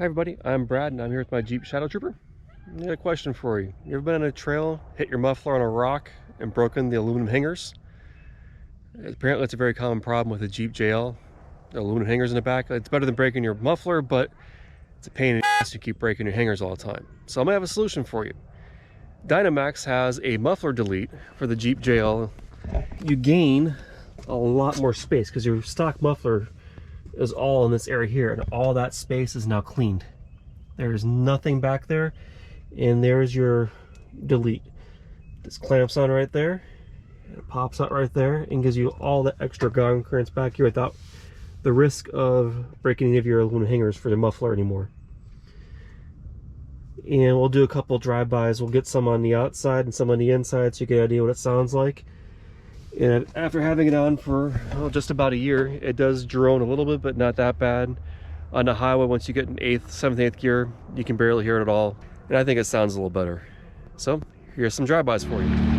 Hi everybody, I'm Brad and I'm here with my Jeep Shadow Trooper. I got a question for you. You ever been on a trail, hit your muffler on a rock, and broken the aluminum hangers? Apparently it's a very common problem with the Jeep JL. The aluminum hangers in the back. It's better than breaking your muffler, but it's a pain in the ass to keep breaking your hangers all the time. So I'm gonna have a solution for you. DynoMax has a muffler delete for the Jeep JL. You gain a lot more space because your stock muffler is all in this area here, and all that space is now cleaned. There's nothing back there, and there's your delete. This clamps on right there, it pops out right there, and gives you all the extra ground clearance back here without the risk of breaking any of your aluminum hangers for the muffler anymore. And we'll do a couple drive-bys. We'll get some on the outside and some on the inside so you get an idea what it sounds like. And after having it on for just about a year, it does drone a little bit, but not that bad. On the highway, once you get in 8th, 7th, 8th gear, you can barely hear it at all. And I think it sounds a little better. So here's some drive-bys for you.